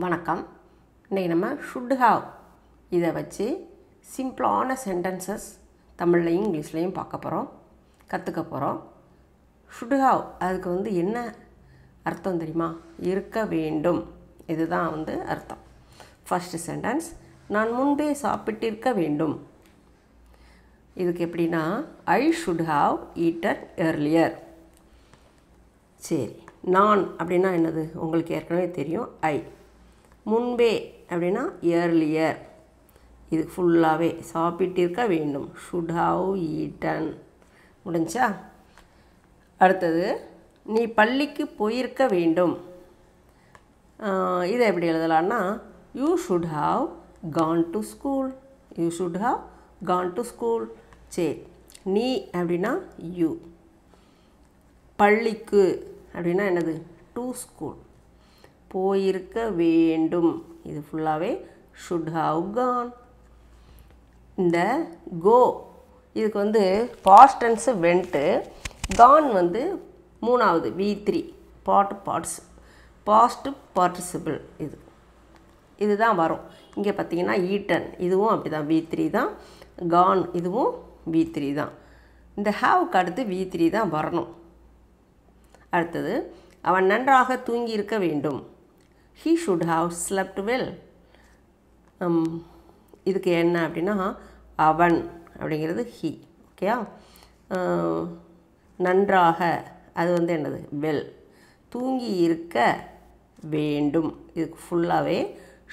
வணக்கம். இன்றைக்கி நம்ம ஷுட் ஹாவ் இதை வச்சு சிம்பிளான சென்டென்சஸ் தமிழ்லையும் இங்கிலீஷ்லேயும் கற்றுக்க போகிறோம். ஷுட் ஹாவ் அதுக்கு என்ன அர்த்தம் தெரியுமா? இருக்க வேண்டும், இதுதான் அர்த்தம். ஃபர்ஸ்ட் சென்டென்ஸ், நான் முன்பே சாப்பிட்டிருக்க வேண்டும். இதுக்கு எப்படின்னா, ஐ ஷுட் ஹாவ் ஈட்டன் எர்லியர். சரி, நான் அப்படின்னா என்னது உங்களுக்கு ஏற்கனவே தெரியும். ஐ முன்பே அப்படின்னா எர்லியர். இது ஃபுல்லாகவே சாப்பிட்டிருக்க வேண்டும். Should have eaten. முடிஞ்சா? அடுத்தது, நீ பள்ளிக்கு போயிருக்க வேண்டும். இதை எப்படி எழுதலான்னா, you should have gone to school. You should have gone to school. சரி, நீ அப்படின்னா யூ. பள்ளிக்கு அப்படின்னா என்னது? To school. போயிருக்க வேண்டும். இது ஃபுல்லாகவே ஷுட் ஹாவ் கான். இந்த கோ இதுக்கு பாஸ்ட் டென்ஸ் வென்ட்டு, கான் மூணாவது V3 பாஸ்ட் பார்ட்டிசிபிள். இதுதான் வரும். இங்கே பார்த்தீங்கன்னா ஈட்டன், இதுவும் அப்படி தான் V3 தான். கான் இதுவும் V3 தான். இந்த ஹாவுக்கு அடுத்து V3 தான் வரணும். அடுத்தது, அவன் நன்றாக தூங்கி இருக்க வேண்டும். He should have slept well. இதுக்கு என்ன அப்படின்னா, அவன் அப்படிங்கிறது he. ஓகேயா? நன்றாக அது என்னது? வெல். தூங்கி இருக்க வேண்டும். இதுக்கு ஃபுல்லாகவே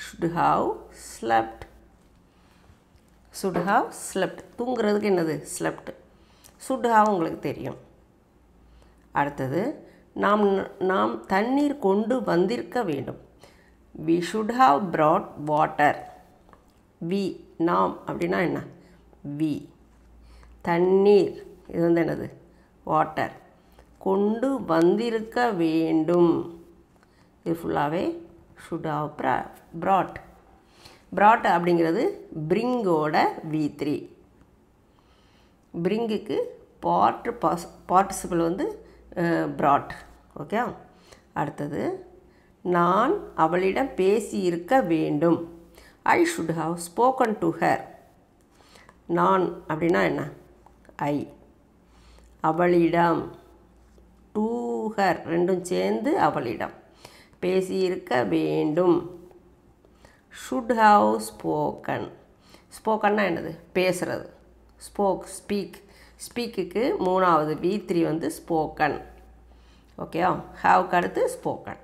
should have slept. should have slept. தூங்குறதுக்கு என்னது? slept. should have உங்களுக்கு தெரியும். அடுத்தது, நாம் தண்ணீர் கொண்டு வந்திருக்க வேண்டும். We should have brought water. We நாம் அப்படின்னா என்ன? we. தண்ணீர் இது என்னது? வாட்டர். கொண்டு வந்திருக்க வேண்டும். இது ஃபுல்லாகவே should have brought. brought அப்படிங்கிறது bringோட V3. bringக்கு பார்ட்டிசிபிள் brought. ஓகே. அடுத்தது, நான் அவளிடம் பேசியிருக்க வேண்டும். I should have spoken to her. நான் அப்படின்னா என்ன? ஐ. அவளிடம் டு ஹர் ரெண்டும் சேர்ந்து அவளிடம் பேசியிருக்க வேண்டும். Should have spoken. ஸ்போக்கன்னா என்னது? பேசுகிறது. ஸ்பீக்குக்கு மூணாவது V3 ஸ்போக்கன். ஓகே. ஹாவுக்கு அடுத்து ஸ்போக்கன்.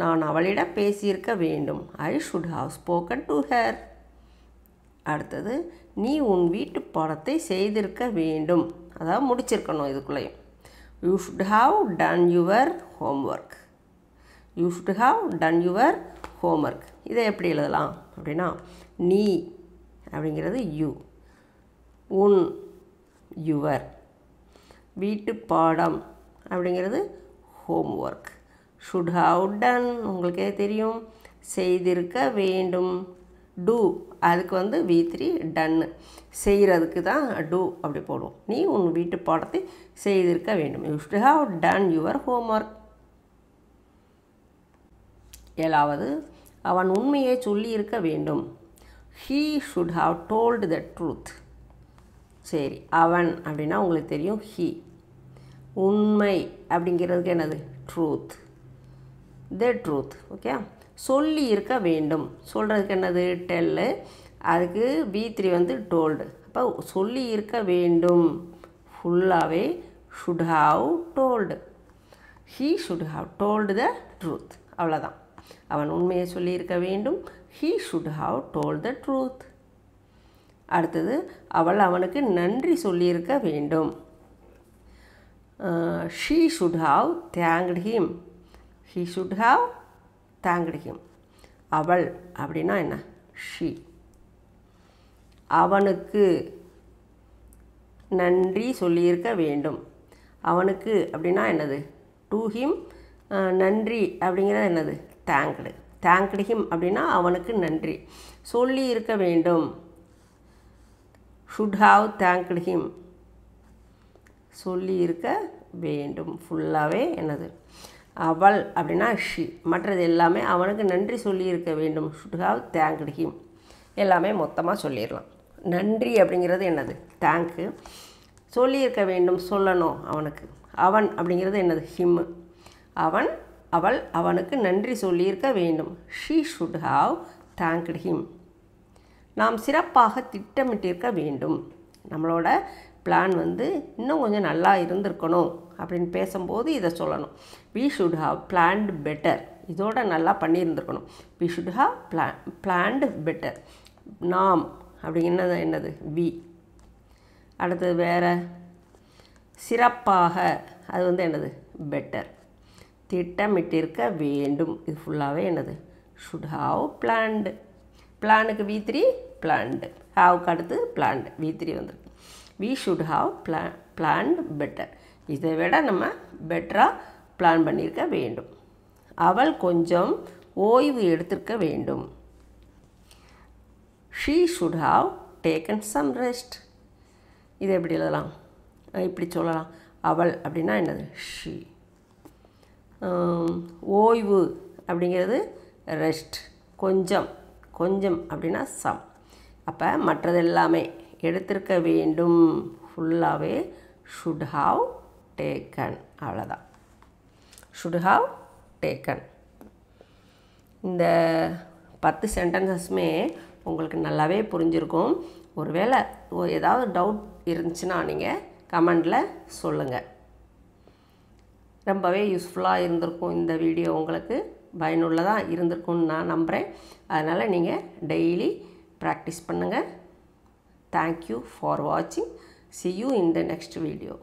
நான் அவளிடம் பேசியிருக்க வேண்டும். I should have spoken to her. அடுத்தது, நீ உன் வீட்டு பாடத்தை செய்திருக்க வேண்டும். அதாவது முடிச்சிருக்கணும். இதுக்குள்ளேயும் you should have done your homework. You should have done your homework. இதை எப்படி எழுதலாம் அப்படின்னா, நீ அப்படிங்கிறது யூ, உன் யுவர், வீட்டு பாடம் அப்படிங்கிறது ஹோம்ஒர்க். ஷுட் ஹாவ் டன் உங்களுக்கே தெரியும், செய்திருக்க வேண்டும். டூ அதுக்கு V3 டன்னு, செய்கிறதுக்கு தான் டூ அப்படி போடுவோம். நீ உன் வீட்டு பாடத்தை செய்திருக்க வேண்டும். You should have done your homework. ஏழாவது, அவன் உண்மையை சொல்லியிருக்க வேண்டும். He should have told the truth. சரி, அவன் அப்படின்னா உங்களுக்கு தெரியும் ஹீ. உண்மை அப்படிங்கிறதுக்கு என்னது? ட்ரூத். The truth. ஓகே. சொல்லி இருக்க வேண்டும். சொல்கிறதுக்கு என்னது? டெல்லு. அதுக்கு V3 டோல்டு. அப்போ சொல்லி இருக்க வேண்டும் ஃபுல்லாகவே should have told. He should have told the truth. அவ்வளோதான். அவன் உண்மையை சொல்லியிருக்க வேண்டும். He should have told the truth. அடுத்தது, அவள் அவனுக்கு நன்றி சொல்லியிருக்க வேண்டும். She should have thanked him. He should have thanked him. அவள் அப்படின்னா என்ன? ஷீ. அவனுக்கு நன்றி சொல்லியிருக்க வேண்டும். அவனுக்கு அப்படின்னா என்னது? To him. நன்றி அப்படிங்கிறது என்னது? தேங்க்டு. தேங்க்டு ஹிம் அப்படின்னா அவனுக்கு நன்றி சொல்லி இருக்க வேண்டும். Should have thanked him. சொல்லி இருக்க வேண்டும் ஃபுல்லாகவே என்னது? அவள் அப்படின்னா ஷி. மற்றது எல்லாமே அவனுக்கு நன்றி சொல்லியிருக்க வேண்டும். should have thanked him. எல்லாமே மொத்தமாக சொல்லிடலாம். நன்றி அப்படிங்கிறது என்னது? தேங்க்கு. சொல்லியிருக்க வேண்டும், சொல்லணும் அவனுக்கு. அவன் அப்படிங்கிறது என்னது? ஹிம். அவன் அவள் அவனுக்கு நன்றி சொல்லியிருக்க வேண்டும். she should have thanked him. நாம் சிறப்பாக திட்டமிட்டிருக்க வேண்டும். நம்மளோட பிளான் வந்து இன்னும் கொஞ்சம் நல்லா இருந்திருக்கணும் அப்படின்னு பேசும்போது இதை சொல்லணும். we should have planned better. இதோட நல்லா பண்ணியிருந்துருக்கணும். we should have planned better. நாம் அப்படிங்கிறது என்னது? we. அடுத்தது வேறு சிறப்பாக, அது வந்து என்னது? பெட்டர். திட்டமிட்டிருக்க வேண்டும், இது ஃபுல்லாகவே என்னது? should have planned. பிளானுக்கு V3 planned. ஹாவ்க்கு அடுத்து planned, V3 வந்துருக்கு. we should have planned better. இதை விட நம்ம பெட்டராக பிளான் பண்ணியிருக்க வேண்டும். அவள் கொஞ்சம் ஓய்வு எடுத்திருக்க வேண்டும். she should have taken some rest. இதை எப்படி எழுதலாம்? இப்படி சொல்லலாம். அவள் அப்படின்னா என்னது? she. ஓய்வு அப்படிங்கிறது ரெஸ்ட். கொஞ்சம், கொஞ்சம் அப்படின்னா சம். அப்போ மற்றது எல்லாமே எடுத்திருக்க வேண்டும் ஃபுல்லாகவே should have taken. அவ்வளோதான். should have taken. இந்த 10 சென்டென்சஸுமே உங்களுக்கு நல்லாவே புரிஞ்சிருக்கும். ஒருவேளை ஏதாவது டவுட் இருந்துச்சுன்னா நீங்கள் கமெண்டில் சொல்லுங்கள். ரொம்பவே யூஸ்ஃபுல்லாக இருந்திருக்கும் இந்த வீடியோ. உங்களுக்கு பயனுள்ளதாக இருந்திருக்கும்னு நான் நம்புகிறேன். அதனால் நீங்கள் டெய்லி ப்ராக்டிஸ் பண்ணுங்கள். Thank you for watching. See you in the next video.